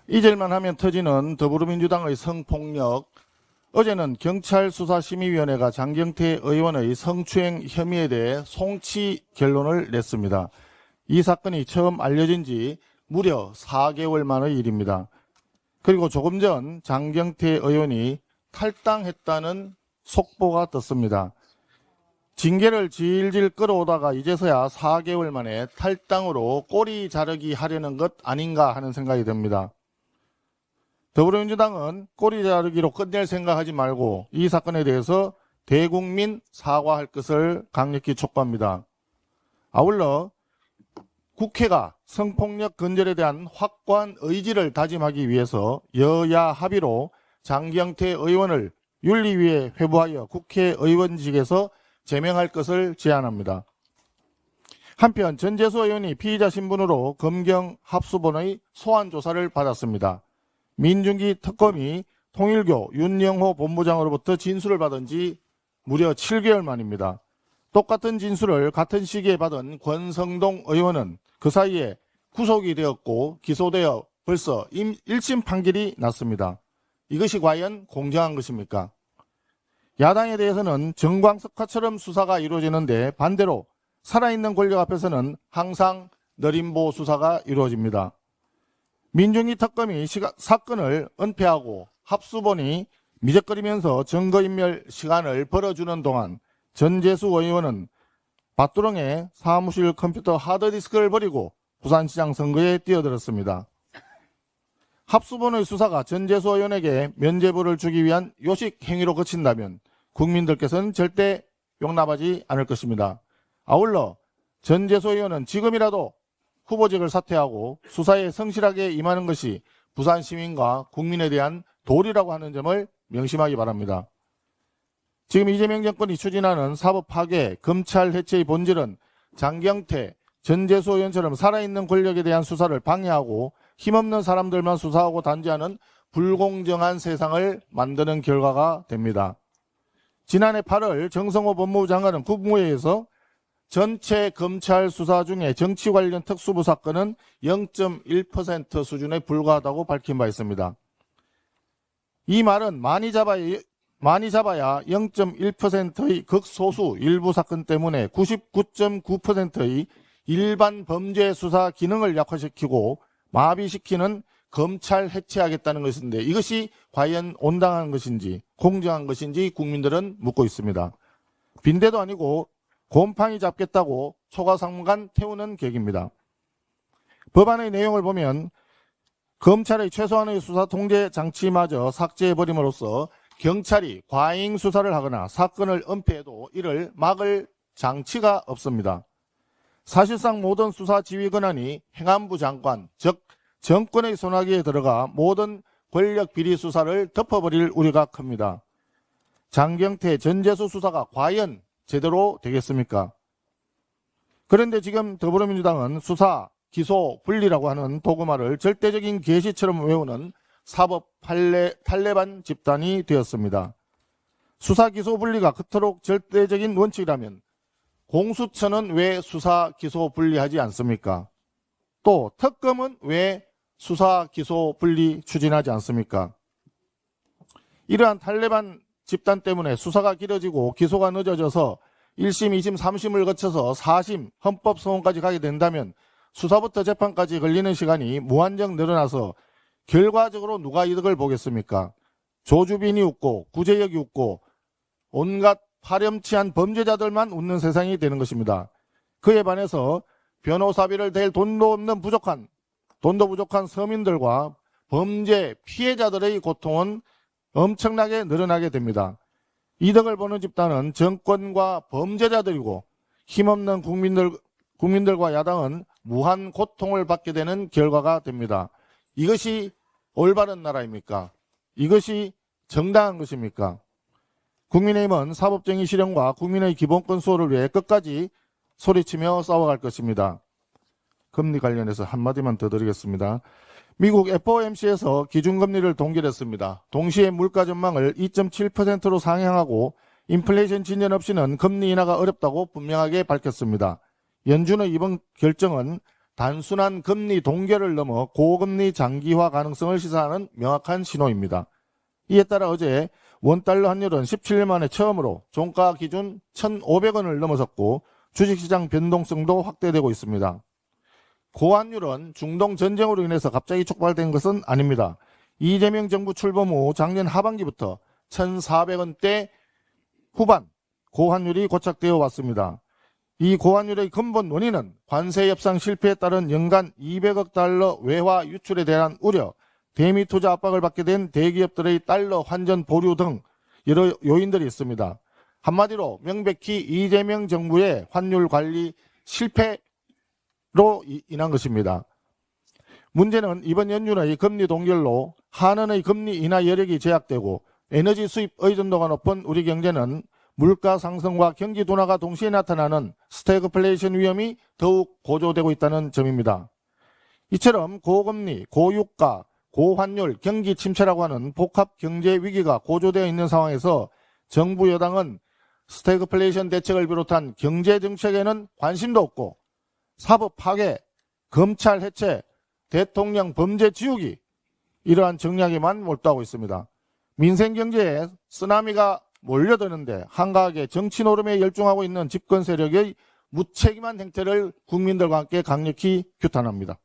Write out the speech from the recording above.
잊을만 하면 터지는 더불어민주당의 성폭력. 어제는 경찰수사심의위원회가 장경태 의원의 성추행 혐의에 대해 송치 결론을 냈습니다. 이 사건이 처음 알려진 지 무려 4개월 만의 일입니다. 그리고 조금 전 장경태 의원이 탈당했다는 속보가 떴습니다. 징계를 질질 끌어오다가 이제서야 4개월 만에 탈당으로 꼬리 자르기 하려는 것 아닌가 하는 생각이 듭니다. 더불어민주당은 꼬리 자르기로 끝낼 생각하지 말고 이 사건에 대해서 대국민 사과할 것을 강력히 촉구합니다. 아울러 국회가 성폭력 근절에 대한 확고한 의지를 다짐하기 위해서 여야 합의로 장경태 의원을 윤리위에 회부하여 국회의원직에서 제명할 것을 제안합니다. 한편 전재수 의원이 피의자 신분으로 검경 합수본의 소환조사를 받았습니다. 민중기 특검이 통일교 윤영호 본부장으로부터 진술을 받은 지 무려 7개월 만입니다. 똑같은 진술을 같은 시기에 받은 권성동 의원은 그 사이에 구속이 되었고 기소되어 벌써 1심 판결이 났습니다. 이것이 과연 공정한 것입니까? 야당에 대해서는 정광석화처럼 수사가 이루어지는데 반대로 살아있는 권력 앞에서는 항상 느림보 수사가 이루어집니다. 민중기 특검이 사건을 은폐하고 합수본이 미적거리면서 증거인멸 시간을 벌어주는 동안 전재수 의원은 밭두렁에 사무실 컴퓨터 하드디스크를 버리고 부산시장 선거에 뛰어들었습니다. 합수본의 수사가 전재수 의원에게 면죄부를 주기 위한 요식 행위로 그친다면 국민들께서는 절대 용납하지 않을 것입니다. 아울러 전재수 의원은 지금이라도 후보직을 사퇴하고 수사에 성실하게 임하는 것이 부산 시민과 국민에 대한 도리라고 하는 점을 명심하기 바랍니다. 지금 이재명 정권이 추진하는 사법 파괴, 검찰 해체의 본질은 장경태, 전재수 의원처럼 살아있는 권력에 대한 수사를 방해하고 힘없는 사람들만 수사하고 단죄하는 불공정한 세상을 만드는 결과가 됩니다. 지난해 8월 정성호 법무부 장관은 국무회의에서 전체 검찰 수사 중에 정치 관련 특수부 사건은 0.1% 수준에 불과하다고 밝힌 바 있습니다. 이 말은 많이 잡아야 0.1%의 극소수 일부 사건 때문에 99.9%의 일반 범죄 수사 기능을 약화시키고 마비시키는 검찰 해체하겠다는 것인데 이것이 과연 온당한 것인지 공정한 것인지 국민들은 묻고 있습니다. 빈대도 아니고 곰팡이 잡겠다고 초과상관 태우는 격입니다. 법안의 내용을 보면 검찰의 최소한의 수사 통제 장치마저 삭제해버림으로써 경찰이 과잉 수사를 하거나 사건을 은폐해도 이를 막을 장치가 없습니다. 사실상 모든 수사 지휘 권한이 행안부 장관, 즉 정권의 손아귀에 들어가 모든 권력 비리 수사를 덮어버릴 우려가 큽니다. 장경태, 전재수 수사가 과연 제대로 되겠습니까? 그런데 지금 더불어민주당은 수사, 기소, 분리라고 하는 도구말을 절대적인 계시처럼 외우는 사법 탈레반 집단이 되었습니다. 수사, 기소, 분리가 그토록 절대적인 원칙이라면 공수처는 왜 수사, 기소, 분리하지 않습니까? 또 특검은 왜 수사, 기소, 분리 추진하지 않습니까? 이러한 탈레반 집단 때문에 수사가 길어지고 기소가 늦어져서 1심, 2심, 3심을 거쳐서 4심, 헌법소원까지 가게 된다면 수사부터 재판까지 걸리는 시간이 무한정 늘어나서 결과적으로 누가 이득을 보겠습니까? 조주빈이 웃고 구제역이 웃고 온갖 파렴치한 범죄자들만 웃는 세상이 되는 것입니다. 그에 반해서 변호사비를 댈 돈도 부족한 서민들과 범죄 피해자들의 고통은 엄청나게 늘어나게 됩니다. 이득을 보는 집단은 정권과 범죄자들이고 힘없는 국민들과 야당은 무한 고통을 받게 되는 결과가 됩니다. 이것이 올바른 나라입니까? 이것이 정당한 것입니까? 국민의힘은 사법정의 실현과 국민의 기본권 수호를 위해 끝까지 소리치며 싸워갈 것입니다. 금리 관련해서 한마디만 더 드리겠습니다. 미국 FOMC에서 기준금리를 동결했습니다. 동시에 물가 전망을 2.7%로 상향하고 인플레이션 진전 없이는 금리 인하가 어렵다고 분명하게 밝혔습니다. 연준의 이번 결정은 단순한 금리 동결을 넘어 고금리 장기화 가능성을 시사하는 명확한 신호입니다. 이에 따라 어제 원달러 환율은 17년 만에 처음으로 종가 기준 1,500원을 넘어섰고 주식시장 변동성도 확대되고 있습니다. 고환율은 중동 전쟁으로 인해서 갑자기 촉발된 것은 아닙니다. 이재명 정부 출범 후 작년 하반기부터 1,400원대 후반 고환율이 고착되어 왔습니다. 이 고환율의 근본 원인은 관세 협상 실패에 따른 연간 200억 달러 외화 유출에 대한 우려, 대미 투자 압박을 받게 된 대기업들의 달러 환전 보류 등 여러 요인들이 있습니다. 한마디로 명백히 이재명 정부의 환율 관리 실패로 인한 것입니다. 문제는 이번 연준의 금리 동결로 한은의 금리 인하 여력이 제약되고 에너지 수입 의존도가 높은 우리 경제는 물가 상승과 경기 둔화가 동시에 나타나는 스태그플레이션 위험이 더욱 고조되고 있다는 점입니다. 이처럼 고금리, 고유가, 고환율, 경기 침체라고 하는 복합 경제 위기가 고조되어 있는 상황에서 정부 여당은 스태그플레이션 대책을 비롯한 경제 정책에는 관심도 없고 사법 파괴, 검찰 해체, 대통령 범죄 지우기 이러한 정략에만 몰두하고 있습니다. 민생 경제에 쓰나미가 몰려드는데 한가하게 정치 노름에 열중하고 있는 집권 세력의 무책임한 행태를 국민들과 함께 강력히 규탄합니다.